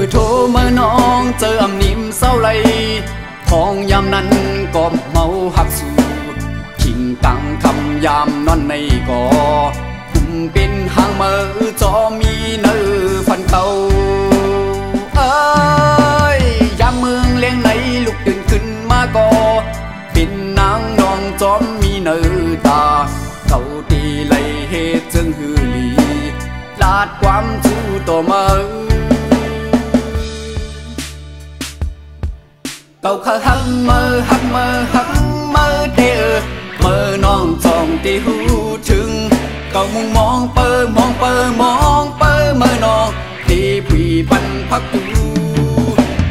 อโทรมาน้องเจออำนิ่มเศร้าไหลทองยามนั้นก็เมาหักสู่ขิงกังคำยามนอนในก่อหุ่มเป็นหางมือจอมีเนื้อฟันเตาเอ้ยยามเมืองเลี้ยงไหนลุกตื่นขึ้นมาก่อเป็นนางนองจอมมีเนื้อตาเขาตีไหลเหตุจึงฮือลีลาดความจูต่อมาเก่าข้าหักมือหักมือหักมือเด้อมือน้องจองตีหูถึงเก่ามุงมองเปิมองเปิมองเปิมือน้องตีผีปันพักตู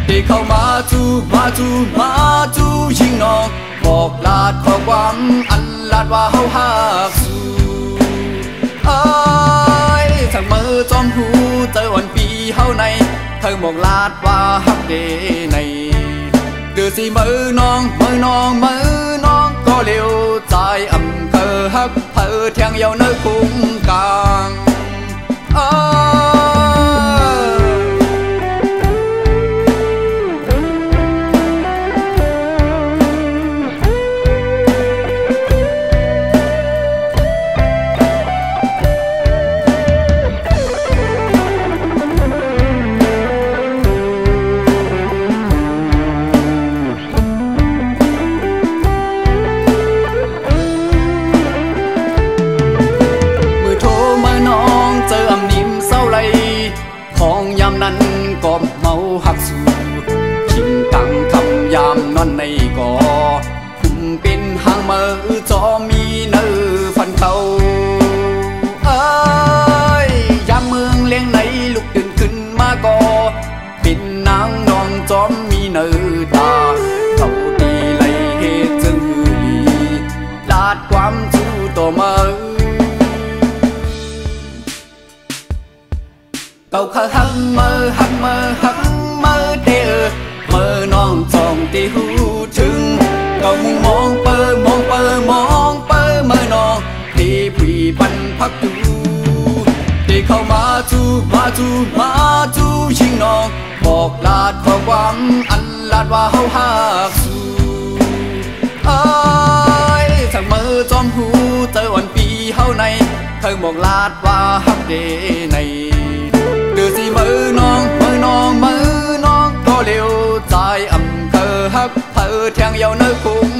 ตีเข้ามาจูมาจูมาจูยิงน้องบอกลาดขอความอันลาดว่าเฮาหักสู่เอ้ยทั้งมือจอมหูเจอวันปีเฮาในเธอบอกลาดว่าหักเดในเดือดสิมือน้องมือน้องมือน้องก็เลี้ยวใจอำเภอฮักเธอเทียงยาวเนื้อคุ้งกลางของยามนั้นก็เมาหักสู่ขิงกังคำยามนอนในก่อหุ่มเป็นหางมือจอมีเนื้อฟันเตาเอ้ยยามเมืองเลี้ยงไหนลุกตื่นขึ้นมาก่อเป็นนางนองจอมมีเนื้อตาเขาตีไหลเหตุจึงฮือลีลาดความจูต่อมาเก่าข้าหักมือหักมือหักมือเด้อมือน้องจองตีหูถึงเก่ามุงมองเปิมองเปิมองเปิมือน้องตีผีปันพักตูตีเข้ามาจูมาจูมาจูยิงน้องบอกลาดขอความอันลาดว่าเฮาหักสู่เอ้ยทั้งมือจอมหูเจอวันปีเฮาในเธอบอกลาดว่าหักเดในเดือดสิมือน้องมือน้องมือน้องก็เลี้ยวใจอำเภอฮักเธอเทียงยาวเนื้อคุ้ง